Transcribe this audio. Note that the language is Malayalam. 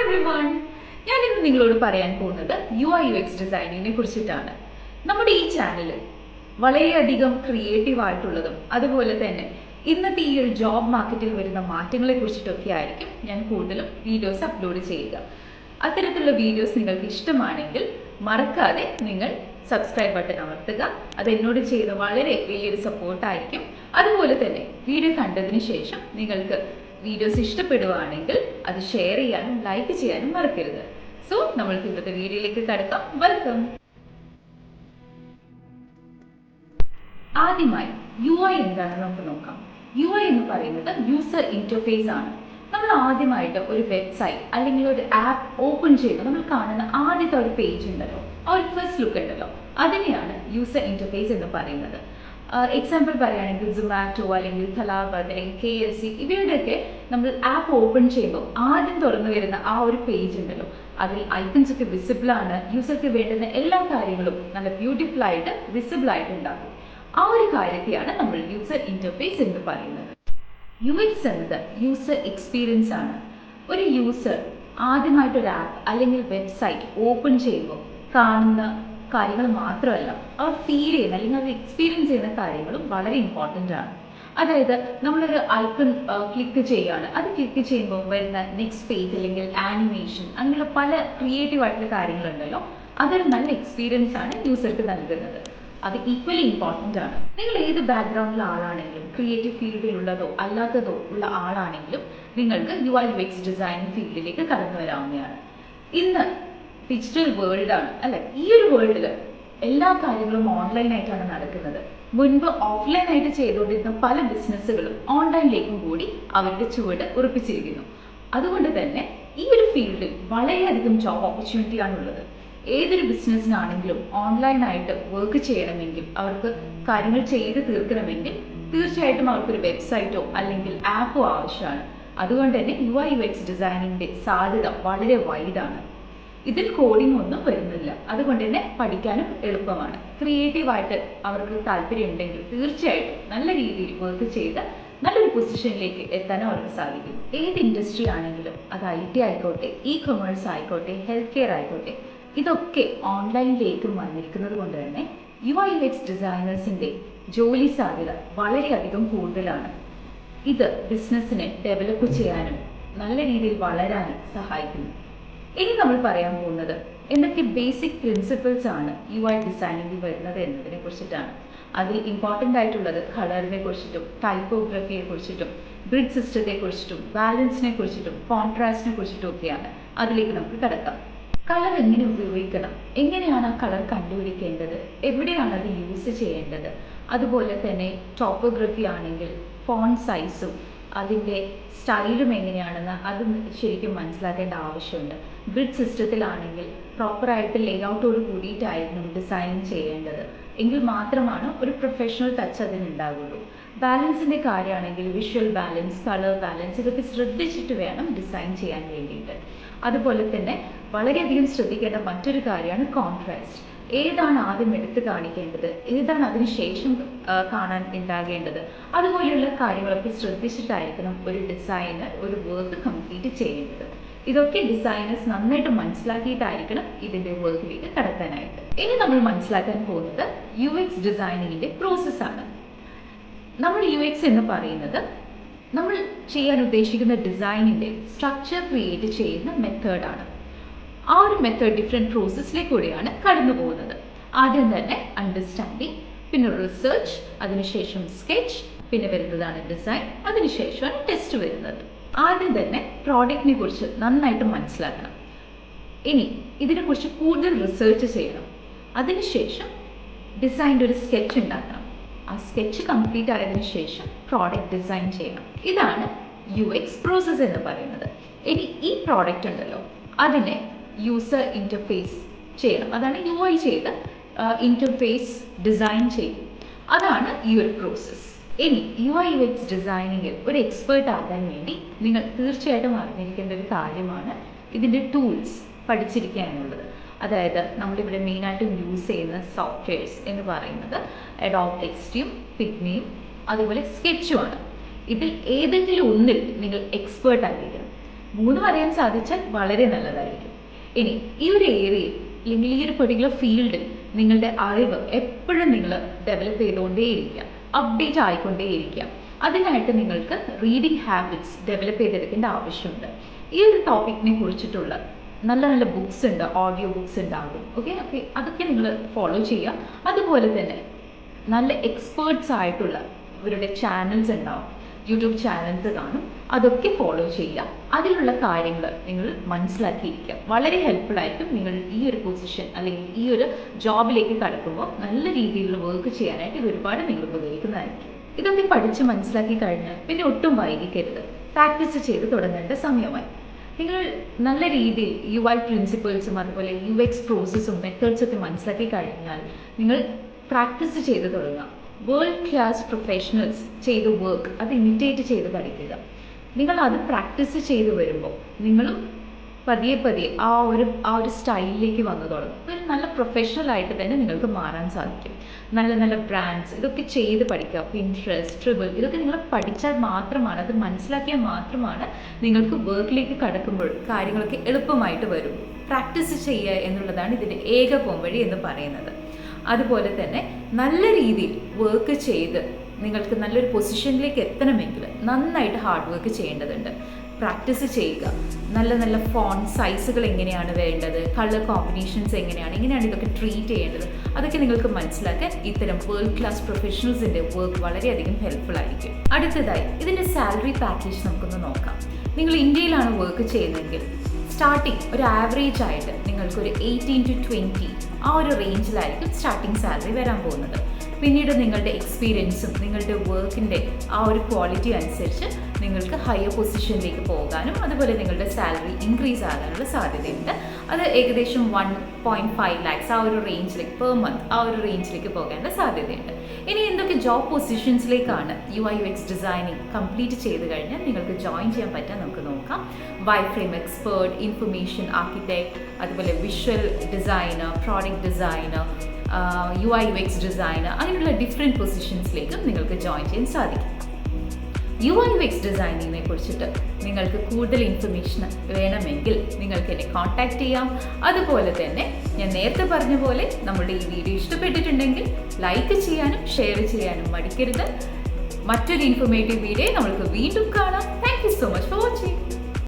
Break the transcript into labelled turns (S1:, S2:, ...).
S1: എവ്രിവൺ, ഞാൻ ഇന്ന് നിങ്ങളോട് പറയാൻ പോകുന്നത് UI/UX ഡിസൈനിങ്ങിനെ കുറിച്ചിട്ടാണ്. നമ്മുടെ ഈ ചാനലിൽ വളരെയധികം ക്രിയേറ്റീവ് ആയിട്ടുള്ളതും അതുപോലെ തന്നെ ഇന്നത്തെ ഈ ഒരു ജോബ് മാർക്കറ്റിൽ വരുന്ന മാറ്റങ്ങളെ കുറിച്ചിട്ടൊക്കെ ആയിരിക്കും ഞാൻ കൂടുതലും വീഡിയോസ് അപ്ലോഡ് ചെയ്യുക. അത്തരത്തിലുള്ള വീഡിയോസ് നിങ്ങൾക്ക് ഇഷ്ടമാണെങ്കിൽ മറക്കാതെ നിങ്ങൾ സബ്സ്ക്രൈബ് ബട്ടൺ അമർത്തുക. അത് എന്നോട് ചെയ്ത വളരെ വലിയൊരു സപ്പോർട്ടായിരിക്കും. അതുപോലെ തന്നെ വീഡിയോ കണ്ടതിന് ശേഷം നിങ്ങൾക്ക് വീഡിയോസ് ഇഷ്ടപ്പെടുകയാണെങ്കിൽ അത് ഷെയർ ചെയ്യാനും ലൈക്ക് ചെയ്യാനും മറക്കരുത്. സോ നമ്മൾക്ക് ഇന്നത്തെ വീഡിയോയിലേക്ക് കടക്കാം. വെൽക്കം. ആദ്യമായി UI എന്താണെന്ന് നമുക്ക് നോക്കാം. UI എന്ന് പറയുന്നത് യൂസർ ഇന്റർഫേസ് ആണ്. നമ്മൾ ആദ്യമായിട്ട് ഒരു വെബ്സൈറ്റ് അല്ലെങ്കിൽ ഒരു ആപ്പ് ഓപ്പൺ ചെയ്യുമ്പോൾ നമ്മൾ കാണുന്ന ആദ്യത്തെ ഒരു പേജ് ഉണ്ടല്ലോ, ആ ഒരു ഫസ്റ്റ് ലുക്ക് ഉണ്ടല്ലോ, അതിനെയാണ് യൂസർ ഇന്റർഫേസ് എന്ന് പറയുന്നത്. എക്സാമ്പിൾ പറയുകയാണെങ്കിൽ സൊമാറ്റോ അല്ലെങ്കിൽ തലാബ് അല്ലെങ്കിൽ KFC ഇവയുടെയൊക്കെ നമ്മൾ ആപ്പ് ഓപ്പൺ ചെയ്യുമ്പോൾ ആദ്യം തുറന്നു വരുന്ന ആ ഒരു പേജ് ഉണ്ടല്ലോ, അതിൽ ഐക്കൺസ് ഒക്കെ വിസിബിൾ ആണ്. യൂസർക്ക് വേണ്ടുന്ന എല്ലാ കാര്യങ്ങളും നല്ല ബ്യൂട്ടിഫുൾ ആയിട്ട് വിസിബിൾ ആയിട്ട് ഉണ്ടാകും. ആ ഒരു കാര്യത്തെയാണ് നമ്മൾ യൂസർ ഇന്റർഫേസ് എന്ന് പറയുന്നത്. UX എന്നത് യൂസർ എക്സ്പീരിയൻസ് ആണ്. ഒരു യൂസർ ആദ്യമായിട്ടൊരു ആപ്പ് അല്ലെങ്കിൽ വെബ്സൈറ്റ് ഓപ്പൺ ചെയ്യുമ്പോൾ കാണുന്ന കാര്യങ്ങൾ മാത്രമല്ല, അവർ ഫീൽ ചെയ്യുന്ന അല്ലെങ്കിൽ അവർ എക്സ്പീരിയൻസ് ചെയ്യുന്ന കാര്യങ്ങളും വളരെ ഇമ്പോർട്ടൻ്റ് ആണ്. അതായത് നമ്മളൊരു ഐക്കൺ ക്ലിക്ക് ചെയ്യുകയാണ്, അത് ക്ലിക്ക് ചെയ്യുമ്പോൾ വരുന്ന നെക്സ്റ്റ് പേജ് അല്ലെങ്കിൽ ആനിമേഷൻ അങ്ങനെയുള്ള പല ക്രിയേറ്റീവ് ആയിട്ടുള്ള കാര്യങ്ങളുണ്ടല്ലോ, അതൊരു നല്ല എക്സ്പീരിയൻസ് ആണ് യൂസർക്ക് നൽകുന്നത്. അത് ഈക്വലി ഇമ്പോർട്ടൻ്റ് ആണ്. നിങ്ങൾ ഏത് ബാക്ക്ഗ്രൗണ്ടിലുള്ള ആളാണെങ്കിലും, ക്രിയേറ്റീവ് ഫീൽഡിലുള്ളതോ അല്ലാത്തതോ ഉള്ള ആളാണെങ്കിലും നിങ്ങൾക്ക് UI/UX ഡിസൈനിങ് ഫീൽഡിലേക്ക് കടന്നു വരാവുന്നതാണ്. ഇന്ന് ഡിജിറ്റൽ വേൾഡാണ് അല്ലെ. ഈ ഒരു വേൾഡിൽ എല്ലാ കാര്യങ്ങളും ഓൺലൈനായിട്ടാണ് നടക്കുന്നത്. മുൻപ് ഓഫ്ലൈനായിട്ട് ചെയ്തുകൊണ്ടിരുന്ന പല ബിസിനസ്സുകളും ഓൺലൈനിലേക്കും കൂടി അവരുടെ ചുവട് ഉറപ്പിച്ചിരിക്കുന്നു. അതുകൊണ്ട് തന്നെ ഈ ഒരു ഫീൽഡിൽ വളരെയധികം ജോബ് ഓപ്പർച്യൂണിറ്റി ആണുള്ളത്. ഏതൊരു ബിസിനസ്സിനാണെങ്കിലും ഓൺലൈനായിട്ട് വർക്ക് ചെയ്യണമെങ്കിൽ, അവർക്ക് കാര്യങ്ങൾ ചെയ്ത് തീർക്കണമെങ്കിൽ തീർച്ചയായിട്ടും അവർക്കൊരു വെബ്സൈറ്റോ അല്ലെങ്കിൽ ആപ്പോ ആവശ്യമാണ്. അതുകൊണ്ട് തന്നെ UI/UX ഡിസൈനിങ്ങിൻ്റെ സാധ്യത വളരെ വൈഡാണ്. ഇതിൽ കോഡിംഗ് ഒന്നും വരുന്നില്ല. അതുകൊണ്ട് തന്നെ പഠിക്കാനും എളുപ്പമാണ്. ക്രിയേറ്റീവായിട്ട് അവർക്ക് താല്പര്യം ഉണ്ടെങ്കിൽ തീർച്ചയായിട്ടും നല്ല രീതിയിൽ വർക്ക് ചെയ്ത് നല്ലൊരു പൊസിഷനിലേക്ക് എത്താനും അവർക്ക് സാധിക്കും. ഏത് ഇൻഡസ്ട്രി ആണെങ്കിലും, അത് IT ആയിക്കോട്ടെ, e-commerce ആയിക്കോട്ടെ, ഹെൽത്ത് കെയർ ആയിക്കോട്ടെ, ഇതൊക്കെ ഓൺലൈനിലേക്ക് വന്നിരിക്കുന്നത് കൊണ്ട് തന്നെ UI/UX ഡിസൈനേഴ്സിൻ്റെ ജോലി സാധ്യത വളരെയധികം കൂടുതലാണ്. ഇത് ബിസിനസ്സിനെ ഡെവലപ്പ് ചെയ്യാനും നല്ല രീതിയിൽ വളരാനും സഹായിക്കുന്നു. ഇനി നമ്മൾ പറയാൻ പോകുന്നത് എന്തൊക്കെ ബേസിക് പ്രിൻസിപ്പിൾസ് ആണ് UI ഡിസൈനിങ്ങിൽ വരുന്നത് എന്നതിനെ കുറിച്ചിട്ടാണ്. അതിൽ ഇമ്പോർട്ടൻ്റ് ആയിട്ടുള്ളത് കളറിനെ കുറിച്ചിട്ടും ടൈപ്പോഗ്രഫിയെ കുറിച്ചിട്ടും ഗ്രിഡ് സിസ്റ്റത്തെ കുറിച്ചിട്ടും ബാലൻസിനെ കുറിച്ചിട്ടും കോൺട്രാസ്റ്റിനെ കുറിച്ചിട്ടും ഒക്കെയാണ്. അതിലേക്ക് നമുക്ക് കടക്കാം. കളർ എങ്ങനെ ഉപയോഗിക്കണം, എങ്ങനെയാണ് ആ കളർ കണ്ടുപിടിക്കേണ്ടത്, എവിടെയാണ് അത് യൂസ് ചെയ്യേണ്ടത്, അതുപോലെ തന്നെ ടോപ്പോഗ്രഫി ആണെങ്കിൽ ഫോണ്ട് സൈസും അതിൻ്റെ സ്റ്റൈലും എങ്ങനെയാണെന്ന് അത് ശരിക്കും മനസ്സിലാക്കേണ്ട ആവശ്യമുണ്ട്. ഗ്രിഡ് സിസ്റ്റത്തിലാണെങ്കിൽ പ്രോപ്പറായിട്ട് ലേഔട്ടോട് കൂടിയിട്ടായിരുന്നു ഡിസൈൻ ചെയ്യേണ്ടത്. എങ്കിൽ മാത്രമാണ് ഒരു പ്രൊഫഷണൽ ടച്ച് അതിനുണ്ടാകുള്ളൂ. ബാലൻസിൻ്റെ കാര്യമാണെങ്കിൽ വിഷ്വൽ ബാലൻസ്, കളർ ബാലൻസ് ഇതൊക്കെ ശ്രദ്ധിച്ചിട്ട് വേണം ഡിസൈൻ ചെയ്യാൻ വേണ്ടിയിട്ട്. അതുപോലെ തന്നെ വളരെയധികം ശ്രദ്ധിക്കേണ്ട മറ്റൊരു കാര്യമാണ് കോൺട്രാസ്റ്റ്. ഏതാണ് ആദ്യം എടുത്ത് കാണിക്കേണ്ടത്, ഏതാണ് അതിന് ശേഷം കാണാൻ ഉണ്ടാകേണ്ടത്, അതുപോലെയുള്ള കാര്യങ്ങളൊക്കെ ശ്രദ്ധിച്ചിട്ടായിരിക്കണം ഒരു ഡിസൈനർ ഒരു വർക്ക് കംപ്ലീറ്റ് ചെയ്യേണ്ടത്. ഇതൊക്കെ ഡിസൈനേഴ്സ് നന്നായിട്ട് മനസ്സിലാക്കിയിട്ടായിരിക്കണം ഇതിൻ്റെ വർക്കിലേക്ക് കടക്കാനായിട്ട്. ഇനി നമ്മൾ മനസ്സിലാക്കാൻ പോകുന്നത് UX ഡിസൈനിങ്ങിൻ്റെ പ്രോസസ്സാണ്. നമ്മൾ UX എന്ന് പറയുന്നത് നമ്മൾ ചെയ്യാൻ ഉദ്ദേശിക്കുന്ന ഡിസൈനിൻ്റെ സ്ട്രക്ചർ ക്രിയേറ്റ് ചെയ്യുന്ന മെത്തേഡാണ്. ആ ഒരു മെത്തേഡ് ഡിഫറെൻറ്റ് പ്രോസസ്സിലേക്കൂടെയാണ് കടന്നു പോകുന്നത്. ആദ്യം തന്നെ അണ്ടർസ്റ്റാൻഡിങ്, പിന്നെ റിസർച്ച്, അതിനുശേഷം സ്കെച്ച്, പിന്നെ വരുന്നതാണ് ഡിസൈൻ, അതിനുശേഷമാണ് ടെസ്റ്റ് വരുന്നത്. ആദ്യം തന്നെ പ്രോഡക്റ്റിനെ കുറിച്ച് നന്നായിട്ട് മനസ്സിലാക്കണം. ഇനി ഇതിനെക്കുറിച്ച് കൂടുതൽ റിസർച്ച് ചെയ്യണം. അതിനുശേഷം ഡിസൈൻ്റെ ഒരു സ്കെച്ച് ഉണ്ടാക്കണം. ആ സ്കെച്ച് കംപ്ലീറ്റ് ആയതിനു ശേഷം പ്രോഡക്റ്റ് ഡിസൈൻ ചെയ്യണം. ഇതാണ് UX പ്രോസസ്സ് എന്ന് പറയുന്നത്. ഇനി ഈ പ്രോഡക്റ്റ് ഉണ്ടല്ലോ, അതിനെ യൂസർ ഇൻ്റർഫേസ് ചെയ്യണം. അതാണ് UI ചെയ്ത് ഇൻ്റർഫേസ് ഡിസൈൻ ചെയ്യും. അതാണ് ഈ ഒരു പ്രോസസ്സ്. ഇനി UI/UX ഡിസൈനിങ്ങിൽ ഒരു എക്സ്പേർട്ട് ആകാൻ വേണ്ടി നിങ്ങൾ തീർച്ചയായിട്ടും അറിഞ്ഞിരിക്കേണ്ട ഒരു കാര്യമാണ് ഇതിൻ്റെ ടൂൾസ് പഠിച്ചിരിക്കുക എന്നുള്ളത്. അതായത് നമ്മളിവിടെ മെയിനായിട്ടും യൂസ് ചെയ്യുന്ന സോഫ്റ്റ്വെയർസ് എന്ന് പറയുന്നത് അഡോബ് എക്സ്ട്രീം, പിഗ്മയും അതുപോലെ സ്കെച്ചുമാണ്. ഇതിൽ ഏതെങ്കിലും ഒന്നിൽ നിങ്ങൾ എക്സ്പേർട്ട് ആയിരിക്കണം. 3 പറയാൻ സാധിച്ചാൽ വളരെ നല്ലതായിരിക്കും. ഇനി ഈ ഒരു ഏരിയയിൽ അല്ലെങ്കിൽ ഈ ഒരു പെർട്ടിക്കുലർ ഫീൽഡിൽ നിങ്ങളുടെ അറിവ് എപ്പോഴും നിങ്ങൾ ഡെവലപ്പ് ചെയ്തുകൊണ്ടേയിരിക്കുക, അപ്ഡേറ്റ് ആയിക്കൊണ്ടേയിരിക്കുക. അതിനായിട്ട് നിങ്ങൾക്ക് റീഡിംഗ് ഹാബിറ്റ്സ് ഡെവലപ്പ് ചെയ്തെടുക്കേണ്ട ആവശ്യമുണ്ട്. ഈ ഒരു ടോപ്പിക്കിനെ കുറിച്ചിട്ടുള്ള നല്ല നല്ല ബുക്സ് ഉണ്ട്, ഓഡിയോ ബുക്സ് ഉണ്ടാകും. ഓക്കെ ഓക്കെ അതൊക്കെ നിങ്ങൾ ഫോളോ ചെയ്യുക. അതുപോലെ തന്നെ നല്ല എക്സ്പേർട്സ് ആയിട്ടുള്ള ഇവരുടെ ചാനൽസ് ഉണ്ടാവും, യൂട്യൂബ് ചാനൽസ് കാണും, അതൊക്കെ ഫോളോ ചെയ്യുക. അതിലുള്ള കാര്യങ്ങൾ നിങ്ങൾ മനസ്സിലാക്കിയിരിക്കുക. വളരെ ഹെൽപ്ഫുൾ ആയിരിക്കും. നിങ്ങൾ ഈ ഒരു പൊസിഷൻ അല്ലെങ്കിൽ ഈ ഒരു ജോബിലേക്ക് കടക്കുമ്പോൾ നല്ല രീതിയിലുള്ള വർക്ക് ചെയ്യാനായിട്ട് ഇത് ഒരുപാട് നിങ്ങൾ ഉപയോഗിക്കുന്നതായിരിക്കും. ഇതൊക്കെ പഠിച്ച് മനസ്സിലാക്കി കഴിഞ്ഞാൽ പിന്നെ ഒട്ടും വൈകിക്കരുത്, പ്രാക്ടീസ് ചെയ്ത് തുടങ്ങേണ്ട സമയമായി. നിങ്ങൾ നല്ല രീതിയിൽ UI പ്രിൻസിപ്പിൾസും അതുപോലെ UX പ്രോസസ്സും മെത്തേഡ്സും ഒക്കെ മനസ്സിലാക്കി കഴിഞ്ഞാൽ നിങ്ങൾ പ്രാക്ടീസ് ചെയ്ത് തുടങ്ങുക. വേൾഡ് ക്ലാസ് പ്രൊഫഷണൽസ് ചെയ്ത വർക്ക് അത് ഇമിറ്റേറ്റ് ചെയ്ത് പഠിക്കുക. നിങ്ങൾ അത് പ്രാക്ടീസ് ചെയ്ത് വരുമ്പോൾ നിങ്ങളും പതിയെ പതിയെ ആ ഒരു സ്റ്റൈലിലേക്ക് വന്നു തുടങ്ങും. ഒരു നല്ല പ്രൊഫഷണൽ ആയിട്ട് തന്നെ നിങ്ങൾക്ക് മാറാൻ സാധിക്കും. നല്ല നല്ല ബ്രാൻഡ്സ് ഇതൊക്കെ ചെയ്ത് പഠിക്കുക. പിൻട്രസ്റ്റ്, ട്രിബിൾ ഇതൊക്കെ നിങ്ങൾ പഠിച്ചാൽ മാത്രമാണ്, അത് മനസ്സിലാക്കിയാൽ മാത്രമാണ് നിങ്ങൾക്ക് വർക്കിലേക്ക് കടക്കുമ്പോൾ കാര്യങ്ങളൊക്കെ എളുപ്പമായിട്ട് വരും. പ്രാക്ടീസ് ചെയ്യുക എന്നുള്ളതാണ് ഇതിൻ്റെ ഏക പോംവഴി എന്ന് പറയുന്നത്. അതുപോലെ തന്നെ നല്ല രീതിയിൽ വർക്ക് ചെയ്ത് നിങ്ങൾക്ക് നല്ലൊരു പൊസിഷനിലേക്ക് എത്തണമെങ്കിൽ നന്നായിട്ട് ഹാർഡ് വർക്ക് ചെയ്യേണ്ടതുണ്ട്. പ്രാക്ടീസ് ചെയ്യുക. നല്ല നല്ല ഫോണ്ട് സൈസുകൾ എങ്ങനെയാണ് വേണ്ടത്, കളർ കോമ്പിനേഷൻസ് എങ്ങനെയാണ് ഇതൊക്കെ ട്രീറ്റ് ചെയ്യേണ്ടത്, അതൊക്കെ നിങ്ങൾക്ക് മനസ്സിലാക്കാൻ ഇത്തരം വേൾഡ് ക്ലാസ് പ്രൊഫഷണൽസിൻ്റെ വർക്ക് വളരെയധികം ഹെൽപ്ഫുൾ ആയിരിക്കും. അടുത്തതായി ഇതിൻ്റെ സാലറി പാക്കേജ് നമുക്കൊന്ന് നോക്കാം. നിങ്ങൾ ഇന്ത്യയിലാണ് വർക്ക് ചെയ്യുന്നതെങ്കിൽ സ്റ്റാർട്ടിങ് ഒരു ആവറേജ് ആയിട്ട് നിങ്ങൾക്കൊരു 18 to 20 ആ ഒരു റേഞ്ചിലായിരിക്കും സ്റ്റാർട്ടിങ് സാലറി വരാൻ പോകുന്നത്. പിന്നീട് നിങ്ങളുടെ എക്സ്പീരിയൻസും നിങ്ങളുടെ വർക്കിൻ്റെ ആ ഒരു ക്വാളിറ്റി അനുസരിച്ച് നിങ്ങൾക്ക് ഹയർ പൊസിഷനിലേക്ക് പോകാനും അതുപോലെ നിങ്ങളുടെ സാലറി ഇൻക്രീസ് ആകാനുള്ള സാധ്യതയുണ്ട്. അത് ഏകദേശം 1.5 lakhs ആ ഒരു റേഞ്ചിലേക്ക് പെർ മന്ത് ആ ഒരു റേഞ്ചിലേക്ക് പോകാനുള്ള സാധ്യതയുണ്ട്. ഇനി എന്തൊക്കെ ജോബ് പൊസിഷൻസിലേക്കാണ് UI UX ഡിസൈനിങ് കംപ്ലീറ്റ് ചെയ്ത് കഴിഞ്ഞാൽ നിങ്ങൾക്ക് ജോയിൻ ചെയ്യാൻ പറ്റാൻ നമുക്ക് നോക്കാം. Wireframe expert, information architect, അതുപോലെ visual designer, product designer, UI UX designer, അങ്ങനെയുള്ള ഡിഫറെൻറ്റ് പൊസിഷൻസിലേക്കും നിങ്ങൾക്ക് ജോയിൻ ചെയ്യാൻ സാധിക്കും. UI UX ഡിസൈനിങ്ങിനെ കുറിച്ചിട്ട് നിങ്ങൾക്ക് കൂടുതൽ ഇൻഫർമേഷൻ വേണമെങ്കിൽ നിങ്ങൾക്ക് എന്നെ കോൺടാക്റ്റ് ചെയ്യാം. അതുപോലെ തന്നെ ഞാൻ നേരത്തെ പറഞ്ഞ പോലെ നമ്മുടെ ഈ വീഡിയോ ഇഷ്ടപ്പെട്ടിട്ടുണ്ടെങ്കിൽ ലൈക്ക് ചെയ്യാനും ഷെയർ ചെയ്യാനും മടിക്കരുത്. മറ്റൊരു ഇൻഫോർമേറ്റീവ് വീഡിയോ നമ്മൾക്ക് വീണ്ടും കാണാം. Thank you so much for watching.